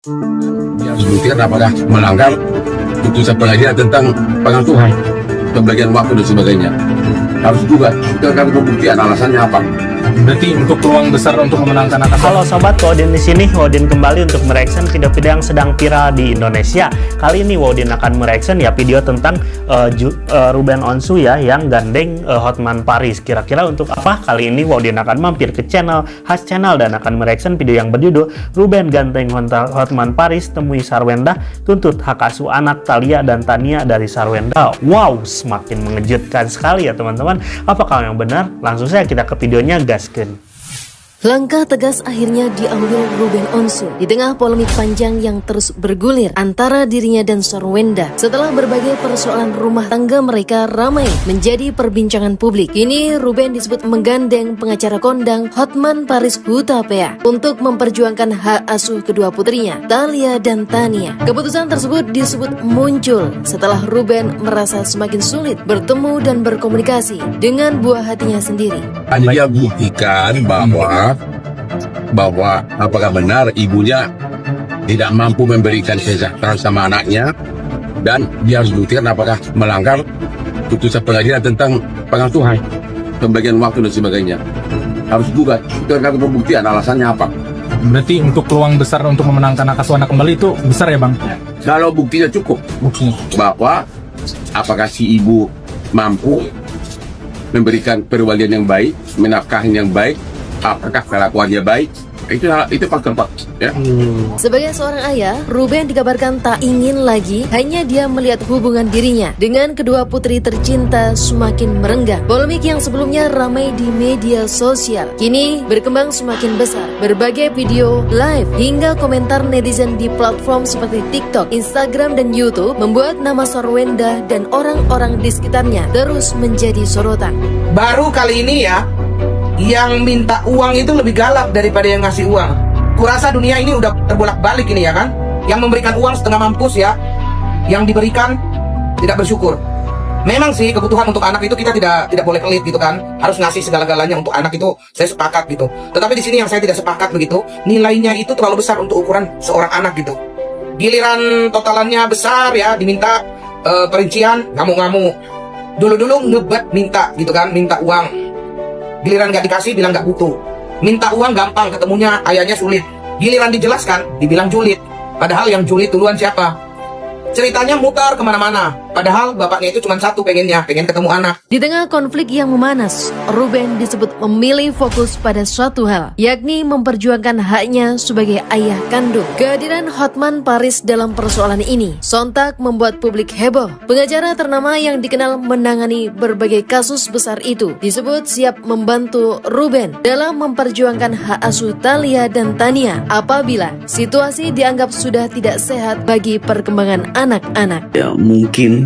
Dia harus membuktikan apakah melanggar putusan pengadilan tentang pengaturan pembagian waktu dan sebagainya. Harus juga kita akan pembuktian alasannya apa. Berarti untuk peluang besar untuk memenangkan atas. Halo sobat, Wodin di sini. Wodin kembali untuk mereaction video-video yang sedang viral di Indonesia. Kali ini Wodin akan mereaction ya video tentang Ruben Onsu ya yang gandeng Hotman Paris. Kira-kira untuk apa? Kali ini Wodin akan mampir ke channel khas channel dan akan mereaction video yang berjudul Ruben gandeng Hotman Paris temui Sarwenda tuntut hak asuh anak Thalia dan Tania dari Sarwenda. Wow, semakin mengejutkan sekali ya teman-teman. Apakah yang benar? Langsung saja kita ke videonya, gaskan. Langkah tegas akhirnya diambil Ruben Onsu di tengah polemik panjang yang terus bergulir antara dirinya dan Sarwenda. Setelah berbagai persoalan rumah tangga mereka ramai menjadi perbincangan publik. Kini Ruben disebut menggandeng pengacara kondang Hotman Paris Hutapea untuk memperjuangkan hak asuh kedua putrinya, Thalia dan Tania. Keputusan tersebut disebut muncul setelah Ruben merasa semakin sulit bertemu dan berkomunikasi dengan buah hatinya sendiri. Dia buktikan bahwa apakah benar ibunya tidak mampu memberikan kesejahteraan sama anaknya, dan dia harus buktikan apakah melanggar putusan pengadilan tentang pengaturan pembagian waktu dan sebagainya. Harus juga kita akan pembuktian alasannya apa. Berarti untuk peluang besar untuk memenangkan hak asuh anak kembali itu besar ya Bang? Kalau buktinya cukup bahwa apakah si ibu mampu memberikan perwalian yang baik, menafkahi yang baik, apakah kelakuannya baik, itu faktor-faktor ya. Sebagai seorang ayah, Ruben dikabarkan tak ingin lagi hanya dia melihat hubungan dirinya dengan kedua putri tercinta semakin merenggang. Polemik yang sebelumnya ramai di media sosial kini berkembang semakin besar. Berbagai video, live, hingga komentar netizen di platform seperti TikTok, Instagram, dan YouTube membuat nama Sarwenda dan orang-orang di sekitarnya terus menjadi sorotan. Baru kali ini ya, yang minta uang itu lebih galak daripada yang ngasih uang. Kurasa dunia ini udah terbolak-balik ini ya kan. Yang memberikan uang setengah mampus ya, yang diberikan tidak bersyukur. Memang sih kebutuhan untuk anak itu kita tidak boleh pelit gitu kan. Harus ngasih segala-galanya untuk anak itu, saya sepakat gitu. Tetapi di sini yang saya tidak sepakat begitu, nilainya itu terlalu besar untuk ukuran seorang anak gitu. Giliran totalannya besar ya, diminta perincian, ngamuk-ngamuk. Dulu-dulu ngebet minta gitu kan, minta uang. Giliran nggak dikasih bilang nggak butuh. Minta uang gampang, ketemunya ayahnya sulit. Giliran dijelaskan dibilang julid. Padahal yang julid duluan siapa? Ceritanya mutar kemana-mana. Padahal bapaknya itu cuma satu pengen ketemu anak. Di tengah konflik yang memanas, Ruben disebut memilih fokus pada suatu hal, yakni memperjuangkan haknya sebagai ayah kandung. Kehadiran Hotman Paris dalam persoalan ini sontak membuat publik heboh. Pengacara ternama yang dikenal menangani berbagai kasus besar itu disebut siap membantu Ruben dalam memperjuangkan hak asuh Thalia dan Tania apabila situasi dianggap sudah tidak sehat bagi perkembangan anak-anak. Ya mungkin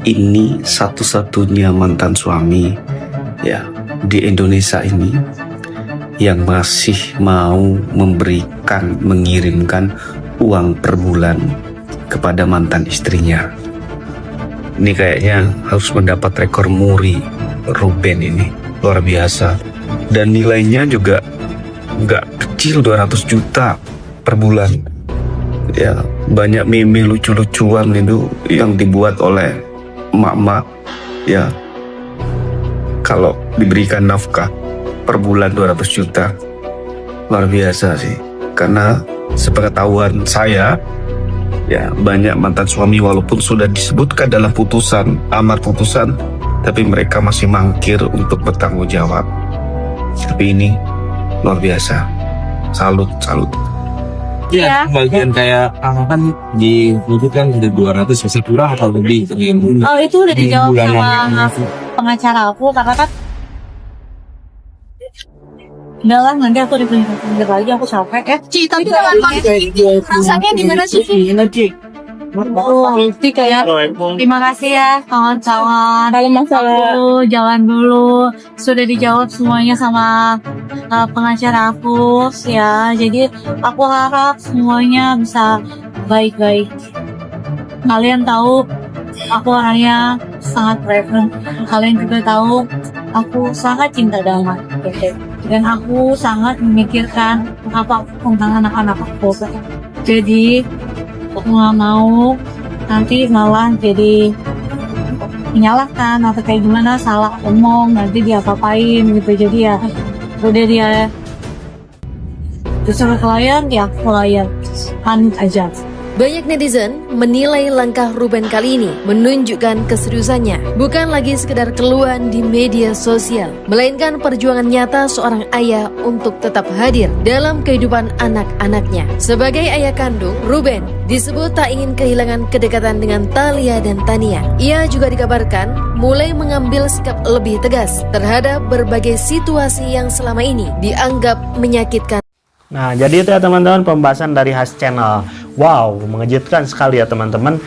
ini satu-satunya mantan suami ya di Indonesia ini yang masih mau mengirimkan uang per bulan kepada mantan istrinya. Ini kayaknya harus mendapat rekor muri. Ruben ini luar biasa, dan nilainya juga nggak kecil, 200 juta per bulan. Ya, banyak meme lucu-lucuan itu yang dibuat oleh emak-emak ya. Kalau diberikan nafkah per bulan 200 juta, luar biasa sih. Karena sepengetahuan saya ya, banyak mantan suami walaupun sudah disebutkan dalam amar putusan, tapi mereka masih mangkir untuk bertanggung jawab. Tapi ini luar biasa. Salut. Iya, bagian kayak kan di itu kan ada 200 masih kurang atau lebih. Oh, itu udah dijawab sama pengacara aku karena kan udah lah, nanti aku diperintahkan lagi, aku capek ya. Ci, tapi kalau rasanya gimana sih? Kayak terima kasih ya kawan-kawan. Kalau masalah aku jalan dulu, sudah dijawab semuanya sama pengacara aku ya. Jadi aku harap semuanya bisa baik-baik. Kalian tahu aku orangnya sangat present. Kalian juga tahu aku sangat cinta damai. Dan aku sangat memikirkan apa tentang anak-anak aku. Jadi aku nggak mau nanti malah jadi menyalahkan atau kayak gimana, salah omong nanti dia apa-apain gitu. Jadi ya udah dia disuruh klien ya klien kan aja. Banyak netizen menilai langkah Ruben kali ini menunjukkan keseriusannya, bukan lagi sekedar keluhan di media sosial, melainkan perjuangan nyata seorang ayah untuk tetap hadir dalam kehidupan anak-anaknya. Sebagai ayah kandung, Ruben disebut tak ingin kehilangan kedekatan dengan Thalia dan Tania. Ia juga dikabarkan mulai mengambil sikap lebih tegas terhadap berbagai situasi yang selama ini dianggap menyakitkan. Nah, jadi itu ya teman-teman pembahasan dari Has Channel. Wow, mengejutkan sekali ya teman-teman.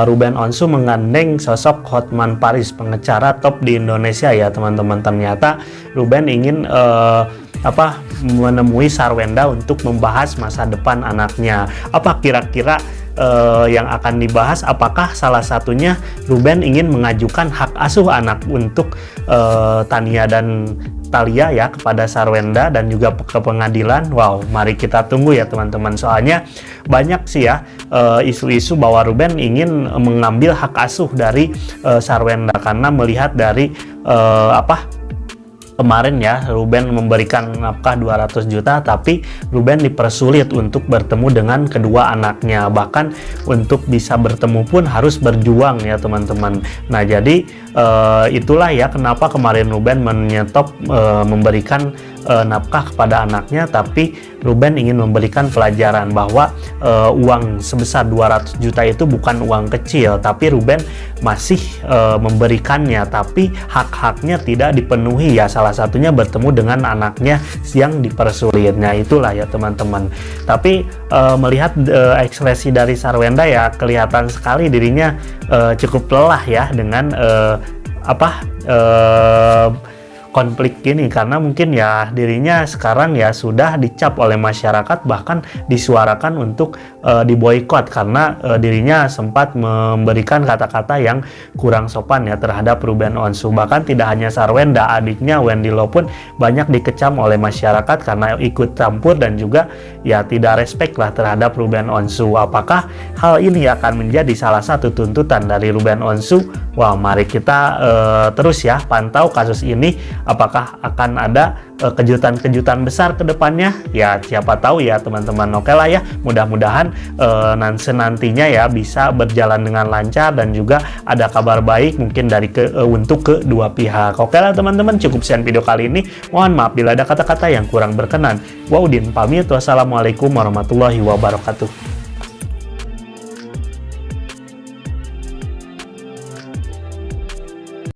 Ruben Onsu menggandeng sosok Hotman Paris, pengacara top di Indonesia ya teman-teman. Ternyata Ruben ingin menemui Sarwenda untuk membahas masa depan anaknya. Apa kira-kira yang akan dibahas? Apakah salah satunya Ruben ingin mengajukan hak asuh anak untuk Tania dan Thalia ya kepada Sarwenda dan juga ke pengadilan? Wow, mari kita tunggu ya teman-teman. Soalnya banyak sih ya isu-isu bahwa Ruben ingin mengambil hak asuh dari Sarwenda karena melihat dari kemarin ya Ruben memberikan nafkah 200 juta tapi Ruben dipersulit untuk bertemu dengan kedua anaknya, bahkan untuk bisa bertemu pun harus berjuang ya teman-teman. Nah jadi itulah ya kenapa kemarin Ruben menyetop memberikan nafkah kepada anaknya, tapi Ruben ingin memberikan pelajaran bahwa uang sebesar 200 juta itu bukan uang kecil, tapi Ruben masih memberikannya, tapi hak-haknya tidak dipenuhi ya, salah satunya bertemu dengan anaknya yang dipersulitnya. Itulah ya teman-teman. Tapi melihat ekspresi dari Sarwenda ya kelihatan sekali dirinya cukup lelah ya dengan konflik ini, karena mungkin ya dirinya sekarang ya sudah dicap oleh masyarakat, bahkan disuarakan untuk diboikot karena dirinya sempat memberikan kata-kata yang kurang sopan ya terhadap Ruben Onsu. Bahkan tidak hanya Sarwenda, adiknya Wendy Lo pun banyak dikecam oleh masyarakat karena ikut campur dan juga ya tidak respect lah terhadap Ruben Onsu. Apakah hal ini akan menjadi salah satu tuntutan dari Ruben Onsu? Wah, mari kita terus ya pantau kasus ini. Apakah akan ada kejutan-kejutan besar ke depannya? Ya siapa tahu ya teman-teman. Oke lah ya, mudah-mudahan nantinya ya bisa berjalan dengan lancar dan juga ada kabar baik mungkin dari untuk kedua pihak. Oke lah teman-teman, cukup sekian video kali ini. Mohon maaf bila ada kata-kata yang kurang berkenan. Waudin pamit. Wassalamualaikum warahmatullahi wabarakatuh.